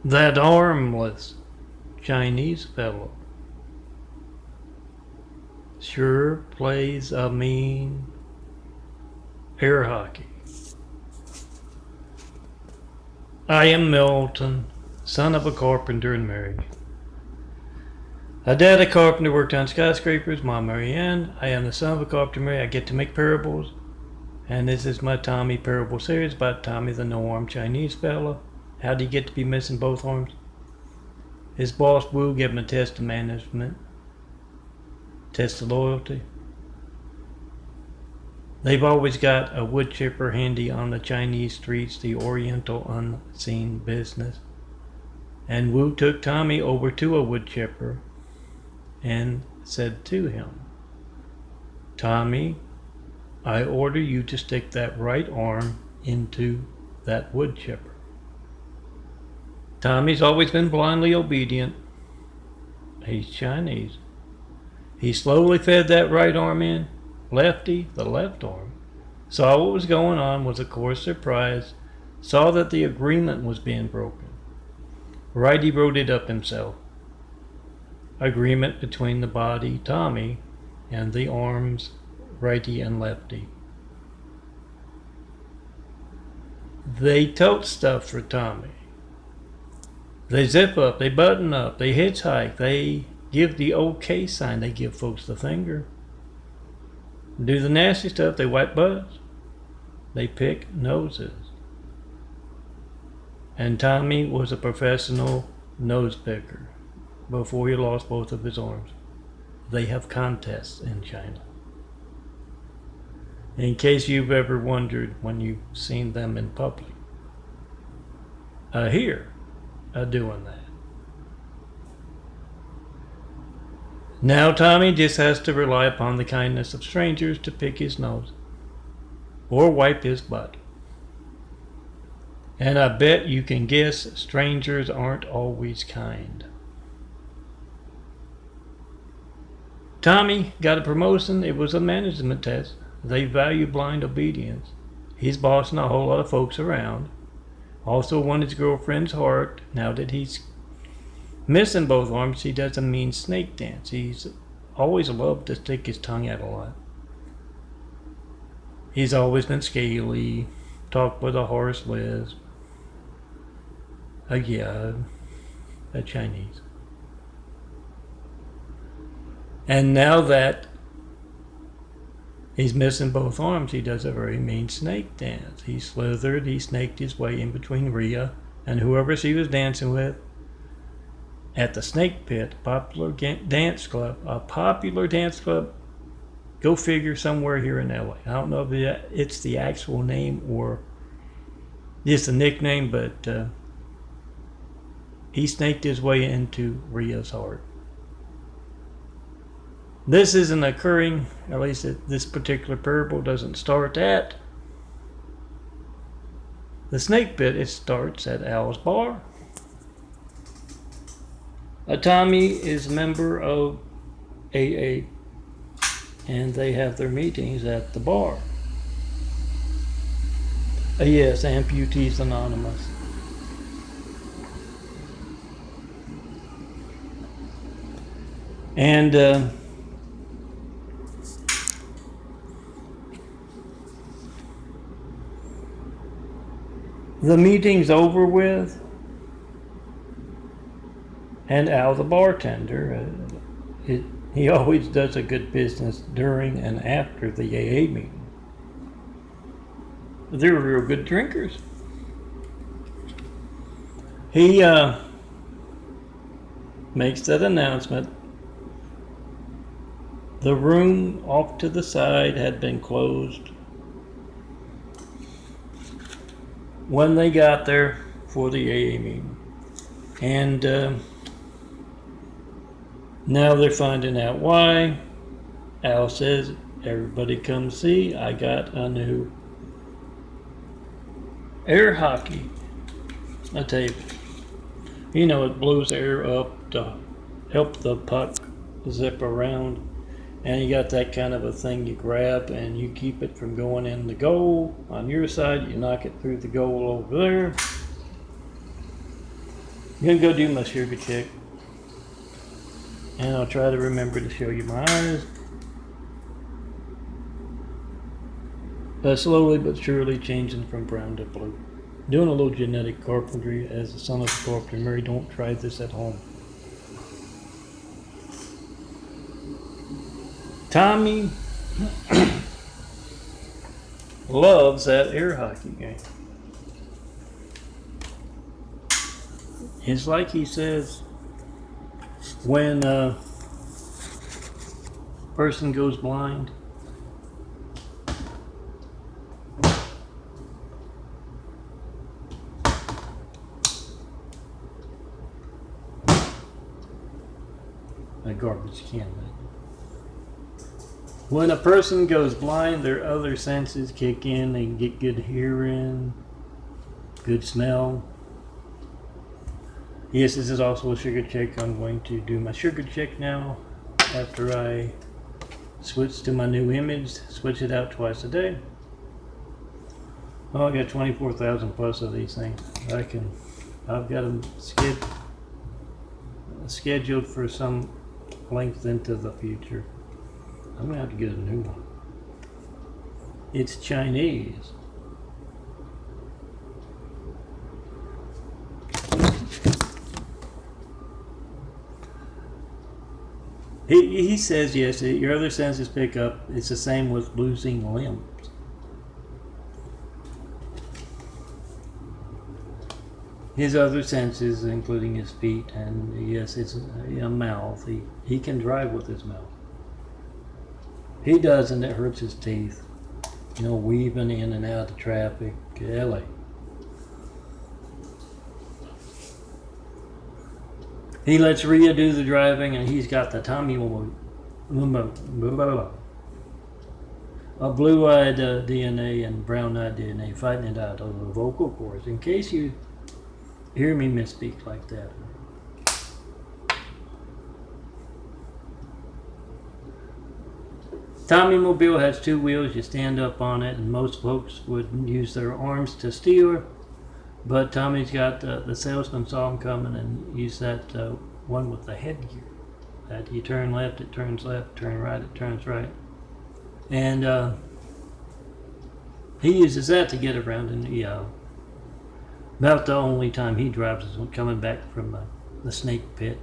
That armless Chinese fellow sure plays a mean air hockey. I am Milton, son of a carpenter and married. A dad a carpenter worked on skyscrapers, Mom Marianne. I am the son of a carpenter married. I get to make parables. And this is my Tommy parable series about Tommy the no-arm Chinese fella. How did he get to be missing both arms? His boss Wu gave him a test of management, test of loyalty. They've always got a wood chipper handy on the Chinese streets, the Oriental unseen business. And Wu took Tommy over to a wood chipper and said to him, Tommy, I order you to stick that right arm into that wood chipper. Tommy's always been blindly obedient. He's Chinese. He slowly fed that right arm in. Lefty, the left arm, saw what was going on, was of course surprised, saw that the agreement was being broken. Righty wrote it up himself. Agreement between the body, Tommy, and the arms, righty and lefty. They tote stuff for Tommy. They zip up, they button up, they hitchhike, they give the OK sign, they give folks the finger. Do the nasty stuff, they wipe butts, they pick noses. And Tommy was a professional nose picker before he lost both of his arms. They have contests in China. In case you've ever wondered when you've seen them in public. Here, doing that. Now Tommy just has to rely upon the kindness of strangers to pick his nose or wipe his butt. And I bet you can guess strangers aren't always kind. Tommy got a promotion. It was a management test. They value blind obedience. He's bossing a whole lot of folks around. Also won his girlfriend's heart. Now that he's missing both arms, he does a mean snake dance. He's always loved to stick his tongue out a lot. He's always been scaly, talked with a hoarse lisp. A Chinese. And now that he's missing both arms, he does a very mean snake dance. He slithered, he snaked his way in between Rhea and whoever she was dancing with at the Snake Pit, a popular dance club. Go figure, somewhere here in LA. I don't know if it's the actual name or just a nickname, but he snaked his way into Rhea's heart. This isn't occurring, at least this particular parable doesn't start at the Snake Pit. It starts at Al's bar. Tommy is a member of AA, and they have their meetings at the bar. Yes, Amputees Anonymous. And the meeting's over with, and Al, the bartender, he always does a good business during and after the AA meeting. They're real good drinkers. He makes that announcement. The room off to the side had been closed when they got there for the AA meeting. And now they're finding out why. Al says, everybody come see, I got a new air hockey table. You know, it blows air up to help the puck zip around. And you got that kind of a thing you grab and you keep it from going in the goal. On your side, you knock it through the goal over there. I'm gonna go do my sugar check. And I'll try to remember to show you my eyes. Slowly but surely changing from brown to blue. Doing a little genetic carpentry as the son of a carpenter. Mary, don't try this at home. Tommy loves that air hockey game. It's like he says, when a person goes blind, a garbage can. When a person goes blind, their other senses kick in. They get good hearing, good smell. Yes, this is also a sugar check. I'm going to do my sugar check now after I switch to my new image. Switch it out twice a day. Oh, I got 24,000 plus of these things. I've got them scheduled for some length into the future. I'm gonna have to get a new one. It's Chinese. He says yes, your other senses pick up. It's the same with losing limbs. His other senses, including his feet, and yes, it's a mouth. He can drive with his mouth. He does, and it hurts his teeth. You know, weaving in and out of traffic. LA. He lets Rhea do the driving, and he's got the a blue-eyed DNA and brown-eyed DNA fighting it out over the vocal cords. In case you hear me misspeak like that. Tommy-Mobile has two wheels. You stand up on it, and most folks would use their arms to steer. But Tommy's got the salesman saw him coming and used that one with the headgear. That you turn left, it turns left. Turn right, it turns right. And he uses that to get around. And about the only time he drives is when coming back from the snake pit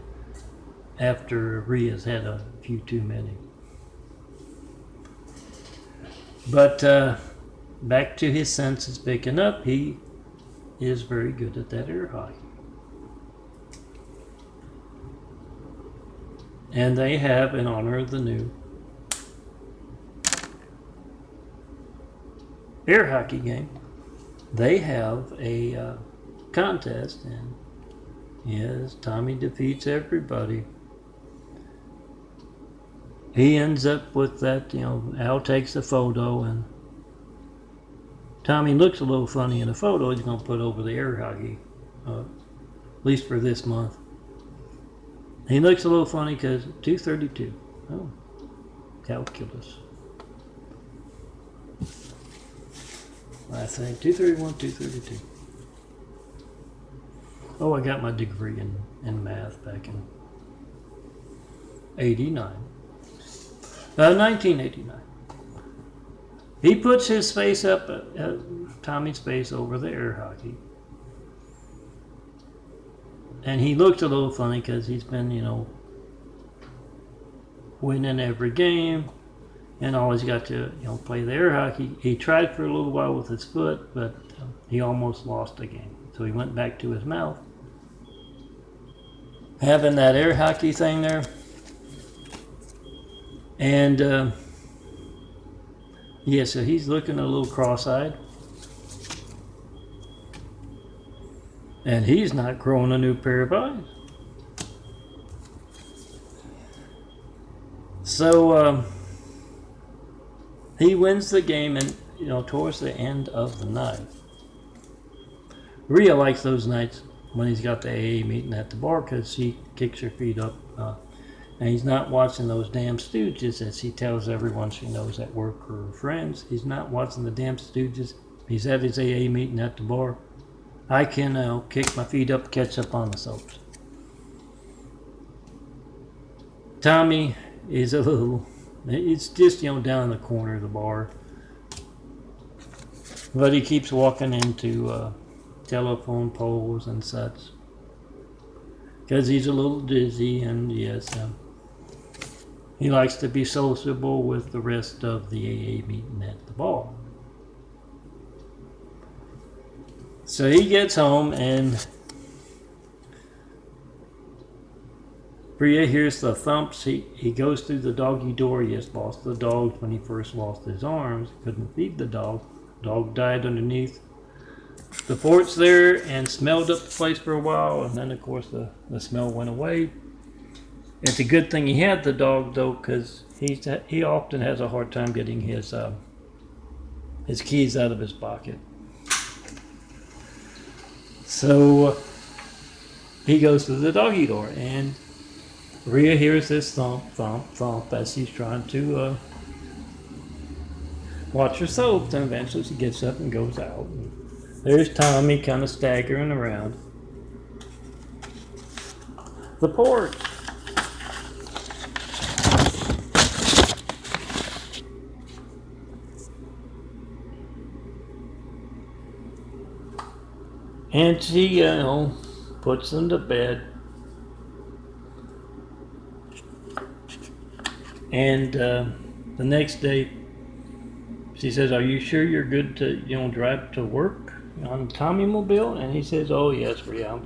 after Rhea's had a few too many. But back to his senses picking up, he is very good at that air hockey. And they have, in honor of the new air hockey game, they have a contest, and yes, Tommy defeats everybody. He ends up with that, Al takes a photo, and Tommy looks a little funny in the photo. He's going to put over the air hockey, at least for this month. He looks a little funny because 232. Oh, calculus. I think 231, 232. Oh, I got my degree in math back in 1989. He puts his face up, Tommy's face over the air hockey. And he looked a little funny because he's been, winning every game and always got to, play the air hockey. He tried for a little while with his foot, but he almost lost the game. So he went back to his mouth. Having that air hockey thing there. And, so he's looking a little cross-eyed. And he's not growing a new pair of eyes. So, he wins the game, and, towards the end of the night. Rhea likes those nights when he's got the AA meeting at the bar because she kicks her feet up. And he's not watching those damn stooges, as he tells everyone she knows at work or her friends. He's not watching the damn stooges. He's at his AA meeting at the bar. I can kick my feet up, catch up on the soaps. Tommy is a little, it's just, down in the corner of the bar. But he keeps walking into telephone poles and such. Because he's a little dizzy, and yes, he likes to be sociable with the rest of the AA meeting at the bar. So he gets home, and Bria hears the thumps. He goes through the doggy door. He has lost the dog when he first lost his arms. Couldn't feed the dog. Dog died underneath the porch there and smelled up the place for a while, and then of course the smell went away. It's a good thing he had the dog though, because he often has a hard time getting his keys out of his pocket. So he goes to the doggy door, and Rhea hears this thump, thump, thump as she's trying to watch her soaps, and eventually she gets up and goes out. And there's Tommy kind of staggering around the porch. And she, puts them to bed. And the next day, she says, "Are you sure you're good to, drive to work on the Tommy-Mobile?" And he says, "Oh yes, Rhea, I'm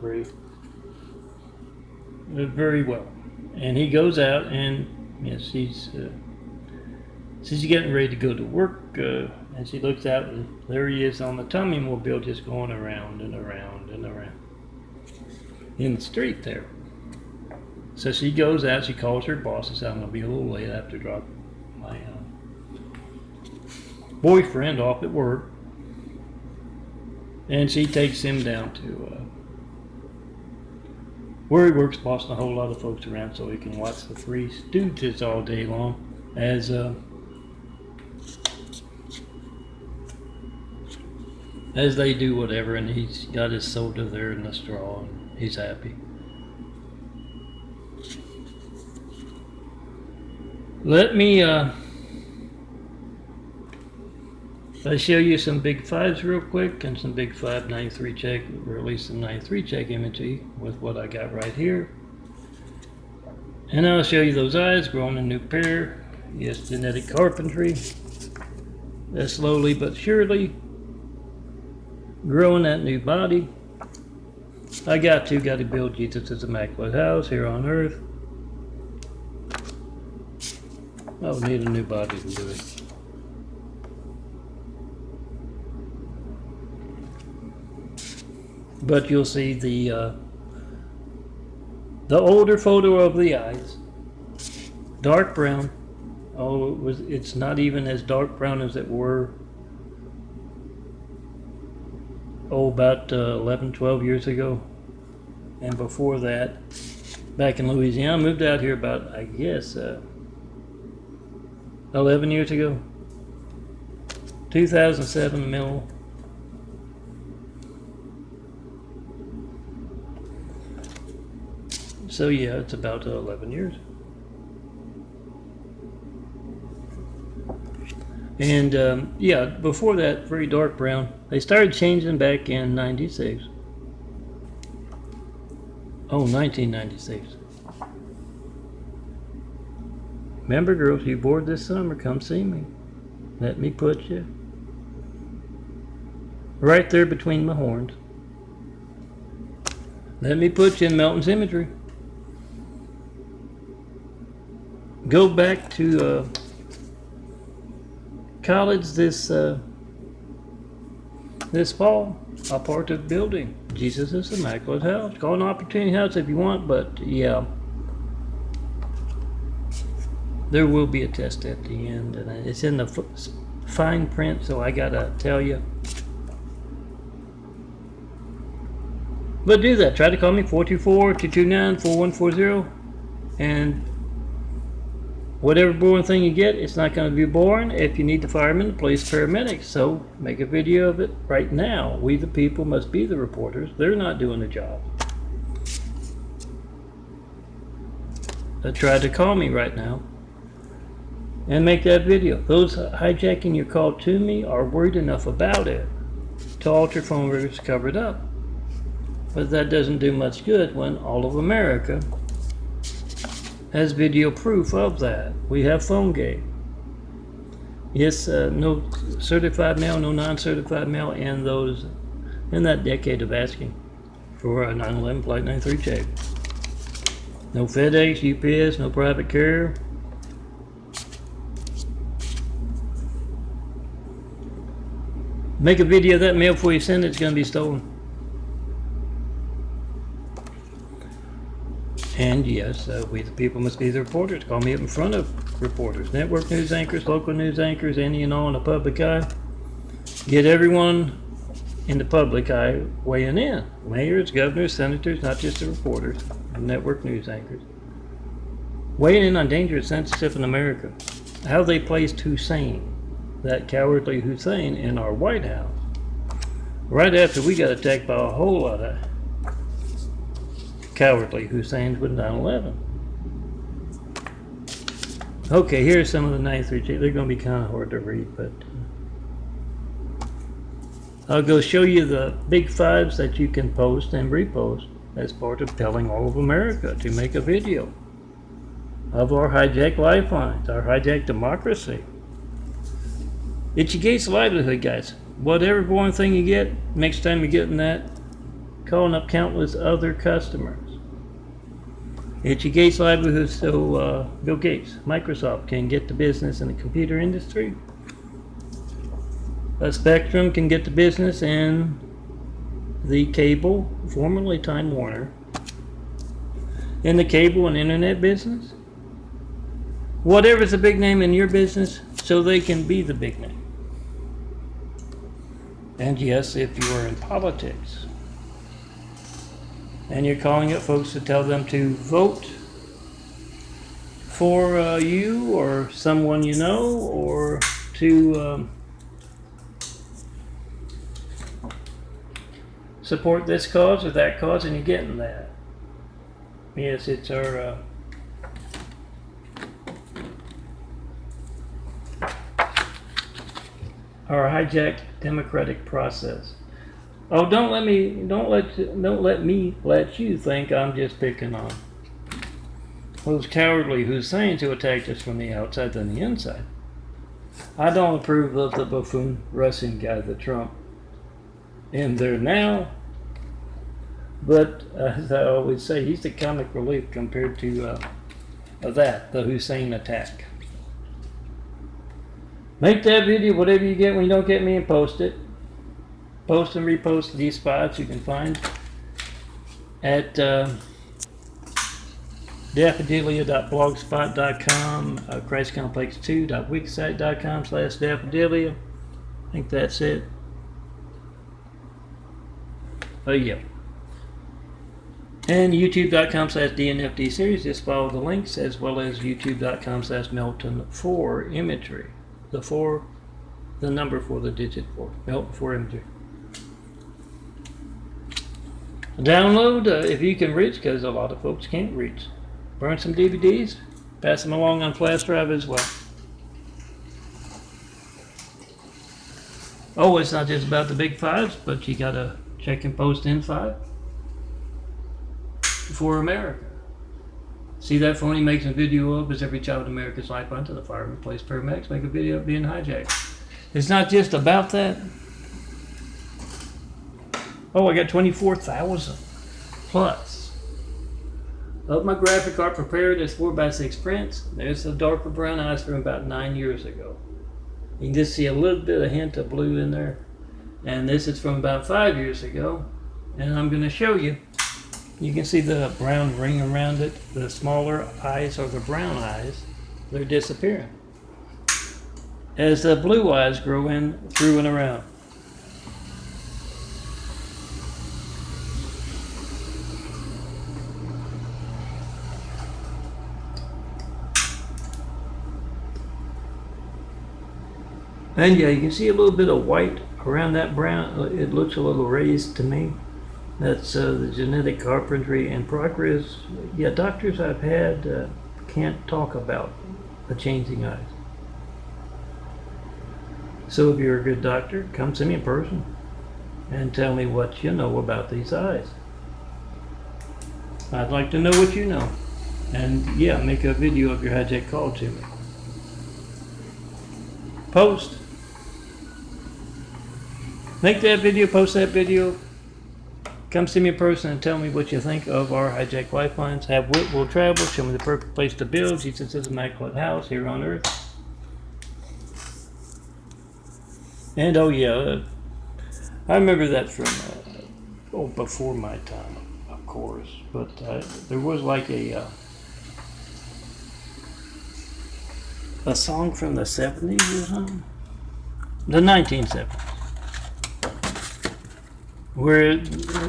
very well." And he goes out, and yes, she's getting ready to go to work, and she looks out, and there he is on the Tommy-Mobile, just going around and around and around in the street there. So she goes out, she calls her boss and says, "I'm going to be a little late. I have to drop my boyfriend off at work." And she takes him down to where he works, bossing a whole lot of folks around so he can watch the Three Stooges all day long as they do whatever, and he's got his soda there in the straw, and he's happy. Let me I'll show you some Big Fives real quick, and some Big Five 93 check, or at least some 93 check imagery with what I got right here. And I'll show you those eyes growing a new pair. Yes, genetic carpentry. Slowly but surely growing that new body. I got to build Jesus' immaculate house here on earth. I'll need a new body to do it. But you'll see the older photo of the eyes, dark brown. Oh, it's not even as dark brown as it were about 11, 12 years ago. And before that, back in Louisiana, I moved out here about, I guess, 11 years ago. 2007 middle. So yeah, it's about 11 years. And yeah, before that, very dark brown. They started changing back in 96. Oh, 1996. Remember, girls, you bored this summer, come see me. Let me put you right there between my horns. Let me put you in Melton's imagery. Go back to college this fall. A part of building Jesus' Immaculate House. Call it an opportunity house if you want, but yeah, there will be a test at the end, and it's in the fine print, so I gotta tell you. But do that. Try to call me 424-229-4140, and Whatever boring thing you get, it's not going to be boring if you need the firemen, the police, paramedics. So make a video of it right now. We the people must be the reporters. They're not doing the job. They tried to call me right now and make that video. Those hijacking your call to me are worried enough about it to alter phone records covered up. But that doesn't do much good when all of America has video proof of that. We have PhoneGate. Yes, no certified mail, no non-certified mail in that decade of asking for a 911 flight 93 check. No FedEx, UPS, no private carrier. Make a video of that mail before you send it, it's going to be stolen. And yes, we the people must be the reporters. Call me up in front of reporters, network news anchors, local news anchors, any and all in the public eye. Get everyone in the public eye weighing in. Mayors, governors, senators, not just the reporters, network news anchors. Weighing in on dangerous, sensitive in America. How they placed Hussein, that cowardly Hussein, in our White House. Right after we got attacked by a whole lot of cowardly Husseins with 9/11. Okay, here's some of the 93 checks. They're going to be kind of hard to read, but I'll go show you the big fives that you can post and repost as part of telling all of America to make a video of our hijacked lifelines, our hijacked democracy. It's your gates of livelihood, guys. Whatever boring thing you get, next time you're getting that, calling up countless other customers. It's your Gates livelihood, so Bill Gates, Microsoft can get to business in the computer industry. Spectrum can get to business in the cable, formerly Time Warner, in the cable and internet business. Whatever's a big name in your business, so they can be the big name. And yes, if you are in politics, and you're calling up folks to tell them to vote for you or someone you know, or to support this cause or that cause, and you're getting that. Yes, it's our hijacked democratic process. Oh, don't let me let you think I'm just picking on those cowardly Husseins who attacked us from the outside than the inside. I don't approve of the buffoon Russian guy, the Trump, in there now. But as I always say, he's the comic relief compared to the Hussein attack. Make that video, whatever you get when you don't get me, and post it. Post and repost these spots you can find at daffodilia.blogspot.com, christcomplex2.wixsite.com/daffodilia. I think that's it. Oh yeah. And youtube.com/DNFD series. Just follow the links, as well as youtube.com/Melton4 imagery. The number 4, the digit 4. Melton 4 imagery. Download if you can reach, because a lot of folks can't reach. Burn some DVDs, pass them along on flash drive as well. Oh, it's not just about the big fives, but you gotta check and post in 5 for America. See that phony makes a video of as every child in America's lifeline to the firemen, police, paramedics make a video of being hijacked. It's not just about that. Oh, I got 24,000 plus of my graphic art prepared as 4x6 prints. There's the darker brown eyes from about 9 years ago. You can just see a little bit of hint of blue in there. And this is from about 5 years ago. And I'm going to show you. You can see the brown ring around it. The smaller eyes are the brown eyes. They're disappearing as the blue eyes grow in through and around. And yeah, you can see a little bit of white around that brown. It looks a little raised to me. That's the genetic carpentry and progress. Yeah, doctors I've had can't talk about the changing eyes. So if you're a good doctor, come see me in person and tell me what you know about these eyes. I'd like to know what you know. And yeah, make a video of your hijack call to me. Post. Make that video, post that video. Come see me in person and tell me what you think of our hijack lifelines. Have wit will travel. Show me the perfect place to build. Jesus' immaculate house here on earth. And oh yeah, I remember that from before my time, of course. But there was like a song from the 70s or something, the 1970s, where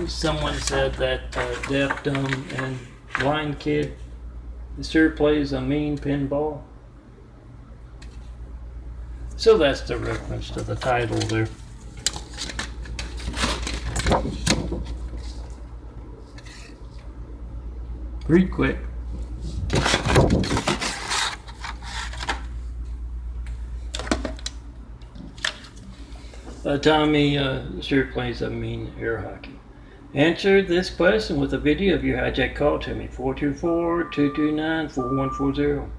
someone said that deaf, dumb, and blind kid sure plays a mean pinball. So that's the reference to the title there. Read quick. Tommy sure plays a mean air hockey. Answer this question with a video of your hijack call to me. 424-229-4140.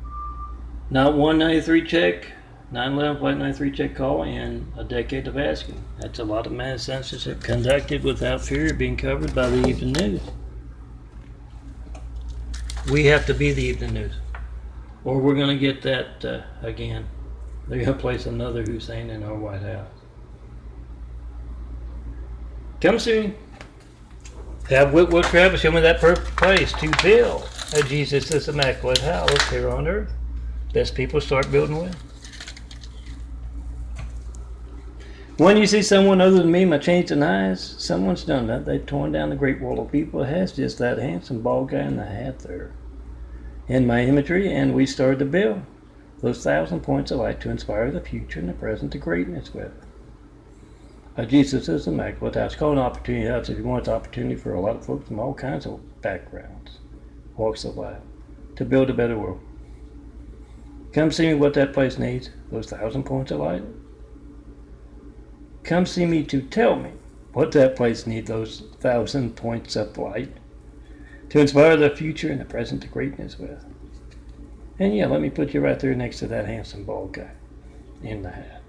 Not 193 check. 911 Flight 93 check call and a decade of asking. That's a lot of mass censorship conducted without fear of being covered by the evening news. We have to be the evening news, or we're going to get that again. They're going to place another Hussein in our White House. Come soon. Have wit will travel. Show me that perfect place to build a Jesus' immaculate house here on earth. Best people start building with. When you see someone other than me, my changed in eyes, someone's done that. They've torn down the great wall of people. It has just that handsome bald guy in the hat there in my imagery, and we started to build those 1,000 points of light to inspire the future and the present to greatness with. Jesus is immaculate house. Call an opportunity house if you want. It's an opportunity for a lot of folks from all kinds of backgrounds, walks of life, to build a better world. Come see me what that place needs, those 1,000 points of light. Come see me to tell me what that place needs, those 1,000 points of light, to inspire the future and the present to greatness with. And yeah, let me put you right there next to that handsome bald guy in the hat.